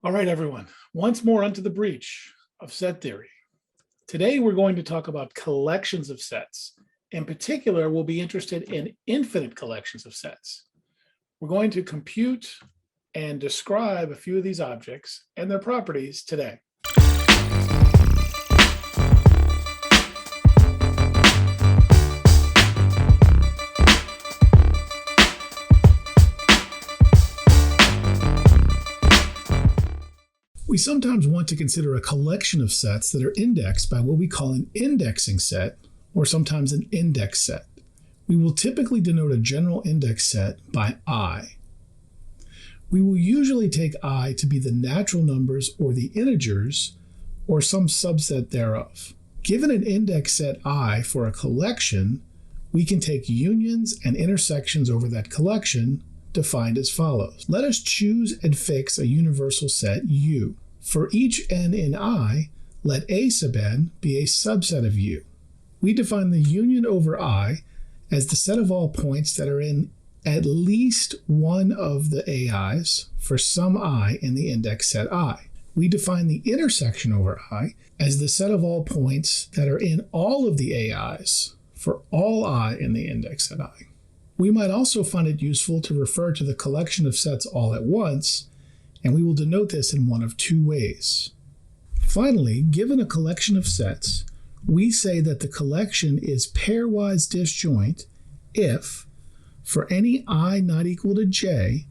All right, everyone. Once more onto the breach of set theory. Today, we're going to talk about collections of sets. In particular, we'll be interested in infinite collections of sets. We're going to compute and describe a few of these objects and their properties today. We sometimes want to consider a collection of sets that are indexed by what we call an indexing set, or sometimes an index set. We will typically denote a general index set by I. We will usually take I to be the natural numbers or the integers, or some subset thereof. Given an index set I for a collection, we can take unions and intersections over that collection, defined as follows. Let us choose and fix a universal set U. For each n in I, let A sub n be a subset of U. We define the union over I as the set of all points that are in at least one of the AIs for some I in the index set I. We define the intersection over I as the set of all points that are in all of the AIs for all I in the index set I. We might also find it useful to refer to the collection of sets all at once, and we will denote this in one of two ways. Finally, given a collection of sets, we say that the collection is pairwise disjoint if, for any I not equal to j,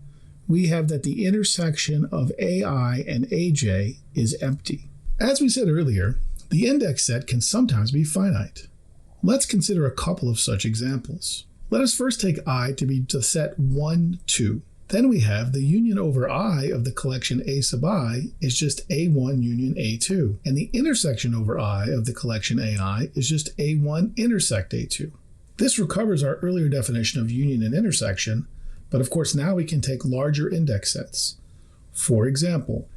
we have that the intersection of AI and AJ is empty. As we said earlier, the index set can sometimes be finite. Let's consider a couple of such examples. Let us first take I to be the set 1, 2. Then we have the union over I of the collection A sub I is just A1 union A2, and the intersection over I of the collection AI is just A1 intersect A2. This recovers our earlier definition of union and intersection, but of course now we can take larger index sets. For example,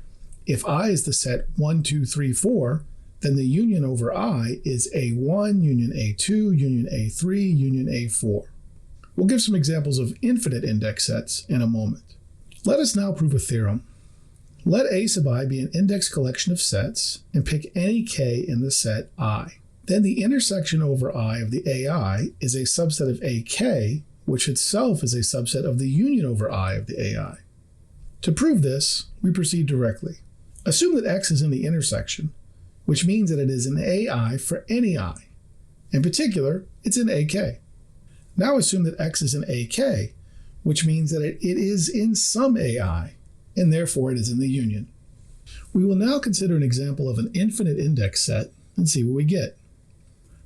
if I is the set 1, 2, 3, 4, then the union over I is A1 union A2 union A3 union A4. We'll give some examples of infinite index sets in a moment. Let us now prove a theorem. Let A sub I be an index collection of sets and pick any k in the set I. Then the intersection over I of the AI is a subset of AK, which itself is a subset of the union over I of the AI. To prove this, we proceed directly. Assume that X is in the intersection, which means that it is an AI for any I. In particular, it's in AK. Now assume that X is in AK, which means that it is in some AI, and therefore it is in the union. We will now consider an example of an infinite index set and see what we get.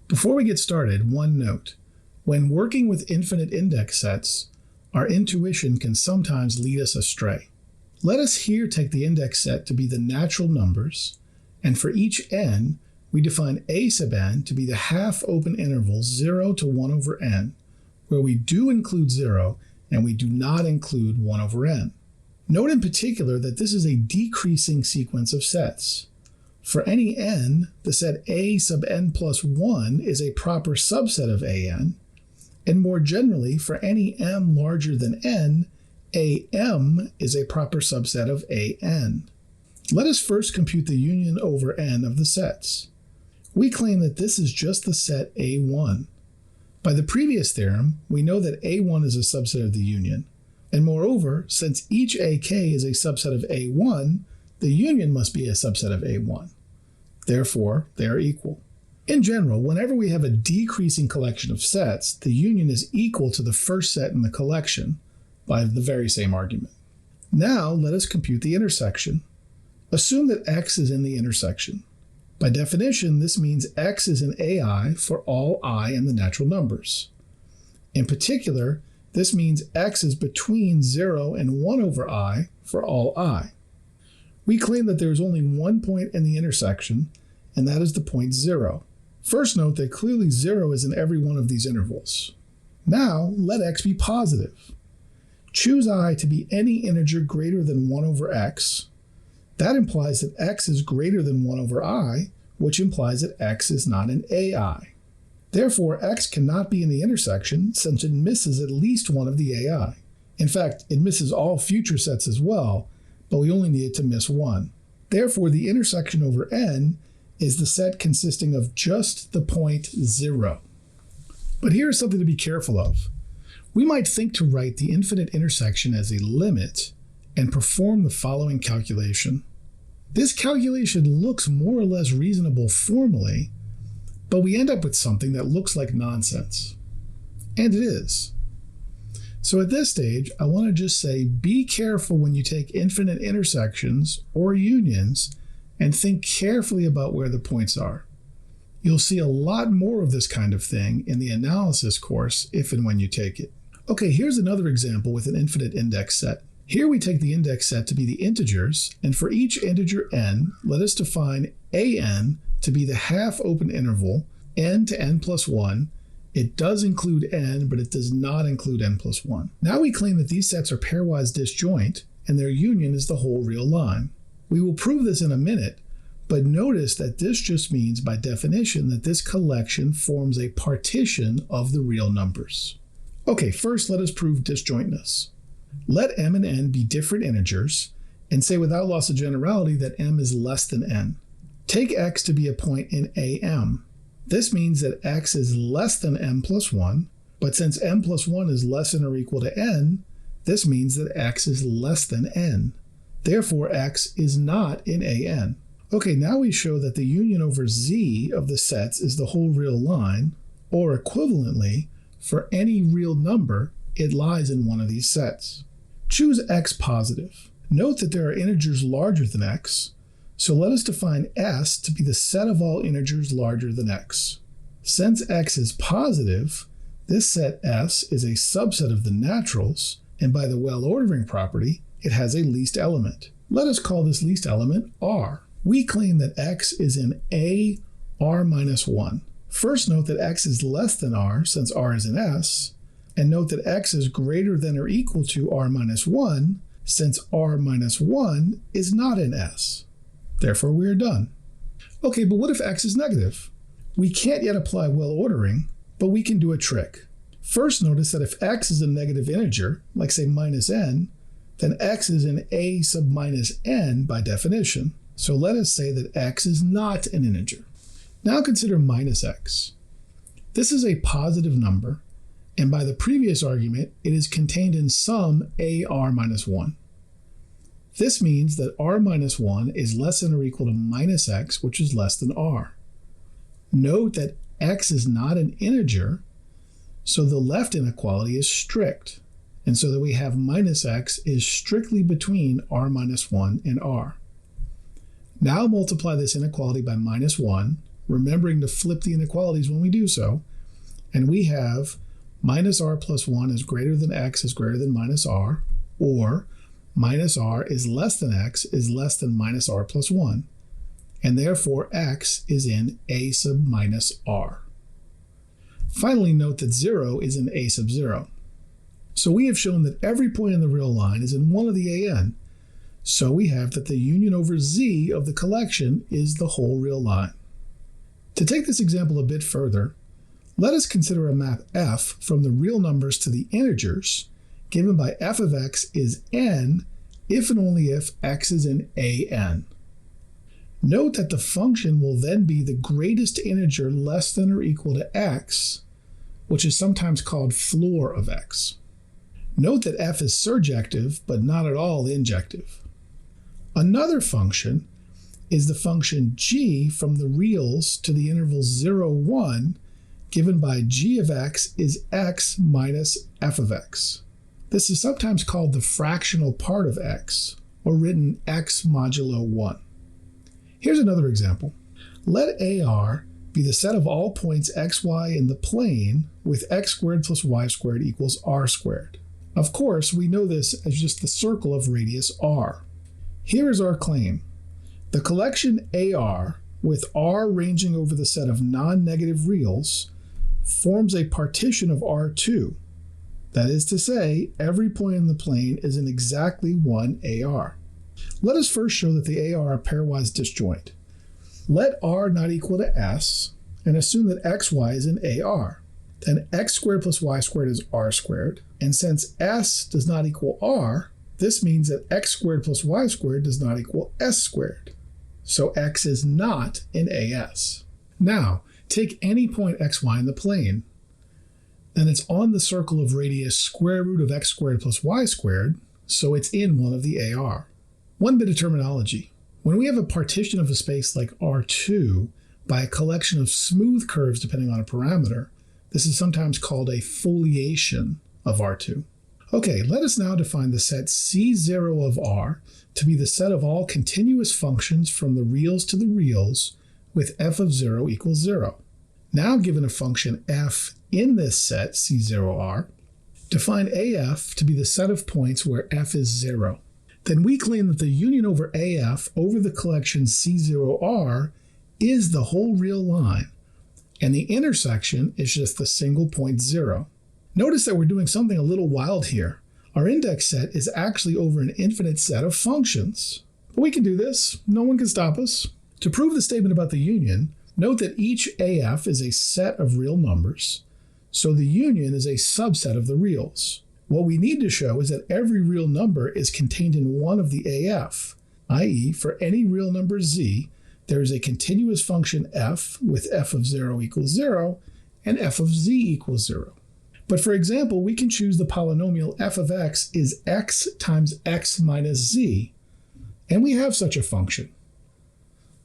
Before we get started, one note. When working with infinite index sets, our intuition can sometimes lead us astray. Let us here take the index set to be the natural numbers, and for each n, we define A sub n to be the half open interval 0 to 1 over n, where we do include 0 and we do not include 1 over n. Note in particular that this is a decreasing sequence of sets. For any n, the set A sub n plus 1 is a proper subset of an, and more generally, for any m larger than n, am is a proper subset of an. Let us first compute the union over n of the sets. We claim that this is just the set A1. By the previous theorem, we know that A1 is a subset of the union, and moreover, since each AK is a subset of A1, the union must be a subset of A1. Therefore, they are equal. In general, whenever we have a decreasing collection of sets, the union is equal to the first set in the collection by the very same argument. Now, let us compute the intersection. Assume that X is in the intersection. By definition, this means X is an AI for all I in the natural numbers. In particular, this means X is between 0 and 1 over I for all I. We claim that there is only one point in the intersection, and that is the point 0. First note that clearly 0 is in every one of these intervals. Now, let X be positive. Choose I to be any integer greater than 1 over X. That implies that X is greater than 1 over I, which implies that X is not an AI. Therefore, X cannot be in the intersection since it misses at least one of the AI. In fact, it misses all future sets as well, but we only needed to miss 1. Therefore, the intersection over n is the set consisting of just the point 0. But here's something to be careful of. We might think to write the infinite intersection as a limit and perform the following calculation. This calculation looks more or less reasonable formally, but we end up with something that looks like nonsense. And it is. So at this stage, I want to just say be careful when you take infinite intersections or unions and think carefully about where the points are. You'll see a lot more of this kind of thing in the analysis course if and when you take it. Okay, here's another example with an infinite index set. Here we take the index set to be the integers, and for each integer n, let us define an to be the half open interval n to n plus 1. It does include n, but it does not include n plus 1. Now we claim that these sets are pairwise disjoint, and their union is the whole real line. We will prove this in a minute, but notice that this just means by definition that this collection forms a partition of the real numbers. Okay, first let us prove disjointness. Let m and n be different integers, and say without loss of generality that m is less than n. Take x to be a point in am. This means that x is less than m plus 1, but since m plus 1 is less than or equal to n, this means that x is less than n. Therefore, x is not in an. Okay, now we show that the union over z of the sets is the whole real line, or equivalently, for any real number, it lies in one of these sets. Choose x positive. Note that there are integers larger than x, so let us define S to be the set of all integers larger than x. Since x is positive, this set S is a subset of the naturals, and by the well-ordering property, it has a least element. Let us call this least element R. We claim that x is in A R minus 1. First note that x is less than R since R is in S, and note that x is greater than or equal to R minus 1 since R minus 1 is not in S. Therefore, we are done. Okay, but what if x is negative? We can't yet apply well ordering, but we can do a trick. First, notice that if x is a negative integer, like say minus n, then x is in a sub minus n by definition. So let us say that x is not an integer. Now consider minus x. This is a positive number, and by the previous argument, it is contained in some ar minus 1. This means that r minus 1 is less than or equal to minus x, which is less than r. Note that x is not an integer, so the left inequality is strict, and so that we have minus x is strictly between r minus 1 and r. Now multiply this inequality by minus 1, remembering to flip the inequalities when we do so, and we have minus r plus 1 is greater than x is greater than minus r, or minus r is less than x is less than minus r plus 1, and therefore x is in a sub minus r. Finally, note that 0 is in a sub 0. So we have shown that every point in the real line is in one of the an, so we have that the union over z of the collection is the whole real line. To take this example a bit further, let us consider a map f from the real numbers to the integers, given by f of x is n if and only if x is in an. Note that the function will then be the greatest integer less than or equal to x, which is sometimes called floor of x. Note that f is surjective, but not at all injective. Another function is the function g from the reals to the interval 0, 1, given by g of x is x minus f of x. This is sometimes called the fractional part of x, or written x modulo 1. Here's another example. Let AR be the set of all points xy in the plane with x squared plus y squared equals r squared. Of course, we know this as just the circle of radius r. Here is our claim. The collection AR, with r ranging over the set of non-negative reals, forms a partition of R2. That is to say, every point in the plane is in exactly one AR. Let us first show that the AR are pairwise disjoint. Let R not equal to S, and assume that XY is in AR. Then x squared plus y squared is r squared, and since S does not equal r, This means that x squared plus y squared does not equal s squared. So x is not in AS. Now, take any point xy in the plane. Then it's on the circle of radius square root of x squared plus y squared, so it's in one of the AR. One bit of terminology. When we have a partition of a space like R2 by a collection of smooth curves depending on a parameter, this is sometimes called a foliation of R2. Okay, let us now define the set C0 of R to be the set of all continuous functions from the reals to the reals with f of 0 equals 0. Now given a function f in this set C0R, define AF to be the set of points where f is 0. Then we claim that the union over AF over the collection C0R is the whole real line, and the intersection is just the single point 0. Notice that we're doing something a little wild here. Our index set is actually over an infinite set of functions. But we can do this. No one can stop us. To prove the statement about the union, note that each AF is a set of real numbers, so the union is a subset of the reals. What we need to show is that every real number is contained in one of the AF, i.e., for any real number z, there is a continuous function f with f of 0 equals 0 and f of z equals 0. But for example, we can choose the polynomial f of x is x times x minus z, and we have such a function.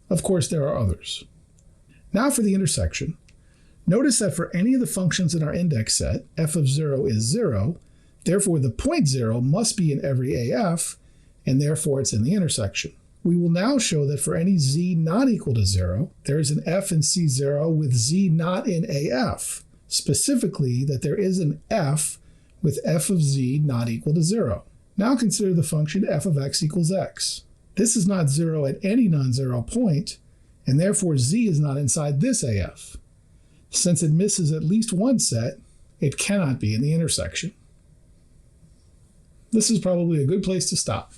Of course, there are others. Now for the intersection. Notice that for any of the functions in our index set, f of 0 is 0, therefore the point 0 must be in every AF, and therefore it's in the intersection. We will now show that for any z not equal to 0, there is an f in C0 with z not in AF. Specifically, that there is an f with f of z not equal to 0. Now consider the function f of x equals x. This is not 0 at any non-zero point, and therefore z is not inside this AF. Since it misses at least one set, it cannot be in the intersection. This is probably a good place to stop.